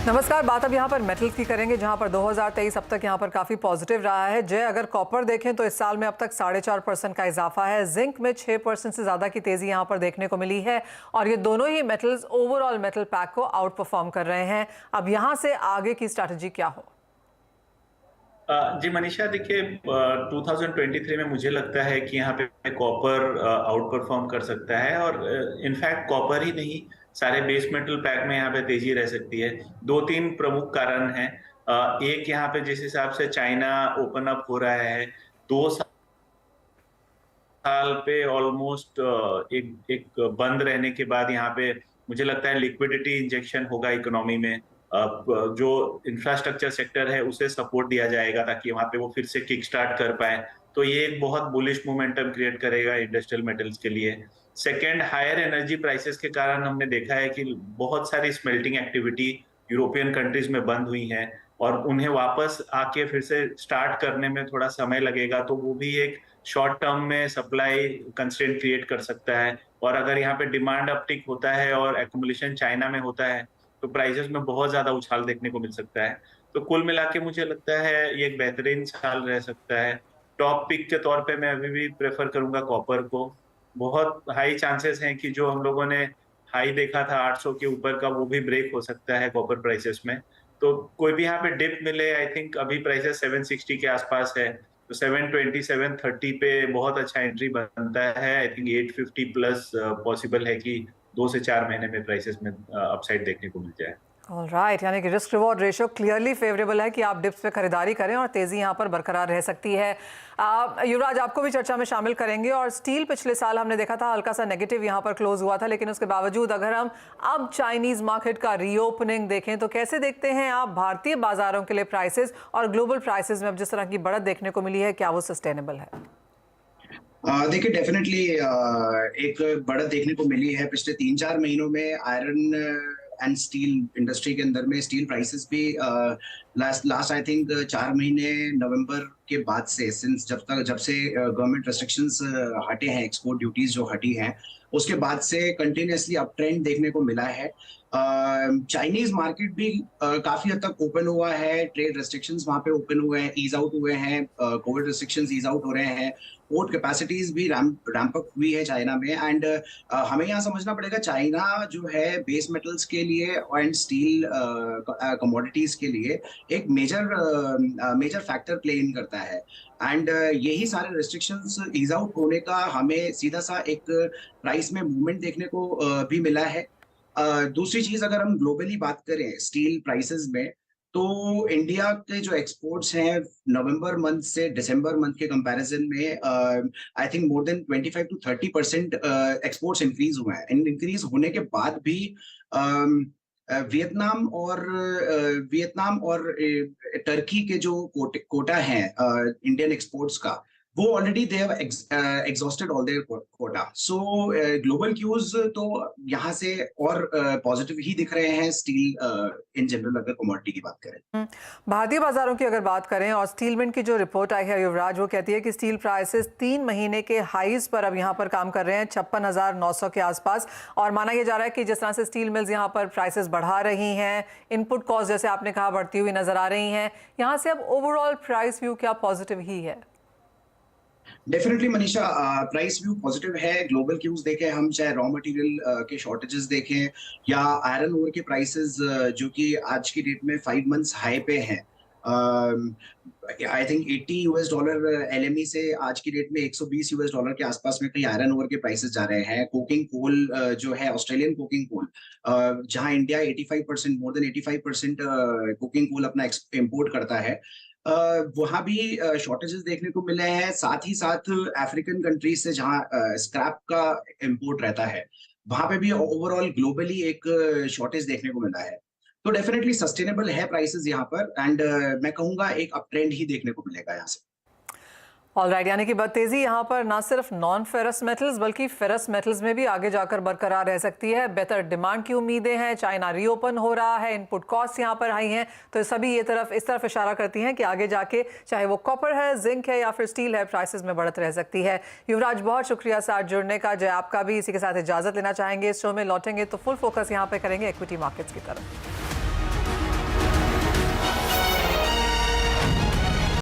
नमस्कार। बात अब यहाँ पर मेटल्स की करेंगे, जहाँ पर 2023 अब तक यहाँ पर काफ़ी पॉजिटिव रहा है। जय, अगर कॉपर देखें तो इस साल में अब तक 4.5% का इजाफा है। जिंक में 6% से ज़्यादा की तेज़ी यहाँ पर देखने को मिली है और ये दोनों ही मेटल्स ओवरऑल मेटल पैक को आउट परफॉर्म कर रहे हैं। अब यहाँ से आगे की स्ट्रैटेजी क्या हो? जी मनीषा, देखिए 2023 में मुझे लगता है कि यहाँ पे कॉपर आउट परफॉर्म कर सकता है और इनफैक्ट कॉपर ही नहीं, सारे बेस मेटल पैक में यहाँ पे तेजी रह सकती है। दो तीन प्रमुख कारण हैं। एक, यहाँ पे जिस हिसाब से चाइना ओपन अप हो रहा है, 2 साल पे ऑलमोस्ट एक एक बंद रहने के बाद यहाँ पे मुझे लगता है लिक्विडिटी इंजेक्शन होगा इकोनॉमी में। जो इंफ्रास्ट्रक्चर सेक्टर है उसे सपोर्ट दिया जाएगा ताकि वहां पे वो फिर से किक स्टार्ट कर पाए। तो ये एक बहुत बुलिश मोमेंटम क्रिएट करेगा इंडस्ट्रियल मेटल्स के लिए। सेकेंड, हायर एनर्जी प्राइसेस के कारण हमने देखा है कि बहुत सारी स्मेल्टिंग एक्टिविटी यूरोपियन कंट्रीज में बंद हुई है और उन्हें वापस आके फिर से स्टार्ट करने में थोड़ा समय लगेगा। तो वो भी एक शॉर्ट टर्म में सप्लाई कंस्ट्रेंट क्रिएट कर सकता है। और अगर यहाँ पे डिमांड अपटिक होता है और एक्युमुलेशन चाइना में होता है तो प्राइसेस में बहुत ज्यादा उछाल देखने को मिल सकता है। तो कुल मिला के मुझे लगता है ये एक बेहतरीन साल रह सकता है। टॉप पिक के तौर पे मैं अभी भी प्रेफर करूंगा कॉपर को। बहुत हाई चांसेस हैं कि जो हम लोगों ने हाई देखा था 800 के ऊपर का, वो भी ब्रेक हो सकता है कॉपर प्राइसेस में। तो कोई भी यहाँ पे डिप मिले, आई थिंक अभी प्राइसेस 760 के आसपास है, तो 720 730 पे बहुत अच्छा एंट्री बनता है। आई थिंक 850 प्लस पॉसिबल है कि 2 से 4 महीने में प्राइसेस में अपसाइड देखने को मिल जाए। ऑलराइट, यानी कि risk reward ratio clearly favourable है कि आप डिप्स पे खरीदारी करें और तेजी यहाँ पर बरकरार रह सकती है। युवराज, आपको भी चर्चा में शामिल करेंगे। और स्टील पिछले साल हमने देखा था हल्का सा नेगेटिव यहाँ पर क्लोज हुआ था, लेकिन उसके बावजूद अगर हम अब चाइनीज मार्केट का रीओपनिंग देखें तो कैसे देखते हैं आप भारतीय बाजारों के लिए प्राइसेस और ग्लोबल प्राइसेस में अब जिस तरह की बढ़त देखने को मिली है, क्या वो सस्टेनेबल है? देखिए, डेफिनेटली एक बढ़त देखने को मिली है पिछले 3-4 महीनों में। आयरन एंड स्टील इंडस्ट्री के अंदर में स्टील प्राइसेस भी लास्ट आई थिंक 4 महीने नवंबर के बाद से, सिंस जब से गवर्नमेंट रेस्ट्रिक्शंस हटे हैं, एक्सपोर्ट ड्यूटीज जो हटी हैं, उसके बाद से कंटिन्यूसली अप ट्रेंड देखने को मिला है। चाइनीज मार्केट भी काफी हद तक ओपन हुआ है। ट्रेड रेस्ट्रिक्शंस वहां पे ओपन हुए हैं, ईज आउट हुए हैं। कोविड रेस्ट्रिक्शंस ईज आउट हो रहे हैं। पोर्ट कैपेसिटीज भी रैंप अप हुई है चाइना में। एंड हमें यहाँ समझना पड़ेगा, चाइना जो है बेस मेटल्स के लिए एंड स्टील कमोडिटीज के लिए एक मेजर फैक्टर प्ले इन करता है। एंड यही सारे रेस्ट्रिक्शंस ईज आउट होने का हमें सीधा सा एक प्राइस में मूवमेंट देखने को भी मिला है। दूसरी चीज, अगर हम ग्लोबली बात करें स्टील प्राइसेस में, तो इंडिया के जो एक्सपोर्ट्स हैं नवंबर मंथ से दिसंबर मंथ के कंपैरिजन में I think more than 25 to 30% exports increase हुए हैं। इंक्रीज होने के बाद भी वियतनाम और टर्की के जो कोटा है इंडियन एक्सपोर्ट्स का, वो already they have exhausted all their quota. So global cues तो यहाँ से और पॉजिटिव ही दिख रहे हैं स्टील इन जनरल, अगर कमोडिटी की बात करें। भारतीय बाजारों की अगर बात करें और स्टील मिंट की जो रिपोर्ट आई है युवराज, वो कहती है कि स्टील प्राइसेस 3 महीने के हाईज पर अब यहाँ पर काम कर रहे हैं, 56,900 के आसपास। और माना यह जा रहा है कि जिस तरह से स्टील मिल्स यहाँ पर प्राइसेस बढ़ा रही हैं, इनपुट कॉस्ट जैसे आपने कहा बढ़ती हुई नजर आ रही हैं, यहाँ से अब ओवरऑल प्राइस व्यू क्या पॉजिटिव ही है? Definitely Manisha, price view positive है। ग्लोबल क्यूज देखें हम, चाहे रॉ मटेरियल के शॉर्टेजेस देखें या आयरन ओर के प्राइसेस जो कि आज की डेट में 5 मंथ्स हाई पे हैं। आई थिंक $80 LME से आज की डेट में $120 के आसपास में कई आयरन ओर के प्राइसेस जा रहे हैं। कोकिंग कोल जो है, ऑस्ट्रेलियन कोकिंग कोल, जहां India 85% more than 85% coking coal अपना इंपोर्ट करता है, वहां भी शॉर्टेजेस देखने को मिले हैं। साथ ही साथ अफ्रीकन कंट्रीज से जहां स्क्रैप का इंपोर्ट रहता है, वहां पे भी ओवरऑल ग्लोबली एक शॉर्टेज देखने को मिला है। तो डेफिनेटली सस्टेनेबल है प्राइसेस यहाँ पर। एंड मैं कहूंगा एक अप ट्रेंड ही देखने को मिलेगा यहाँ से। ऑलराइट, यानी कि तेजी यहाँ पर ना सिर्फ नॉन फेरस मेटल्स बल्कि फेरस मेटल्स में भी आगे जाकर बरकरार रह सकती है। बेहतर डिमांड की उम्मीदें हैं, चाइना रीओपन हो रहा है, इनपुट कॉस्ट यहाँ पर हाई हैं, तो सभी इस तरफ इशारा करती हैं कि आगे जाके चाहे वो कॉपर है, जिंक है या फिर स्टील है, प्राइसेस में बढ़त रह सकती है। युवराज, बहुत शुक्रिया साथ जुड़ने का। जय, आपका भी इसी के साथ इजाजत लेना चाहेंगे। इस शो में लौटेंगे तो फुल फोकस यहाँ पे करेंगे इक्विटी मार्केट्स की तरफ।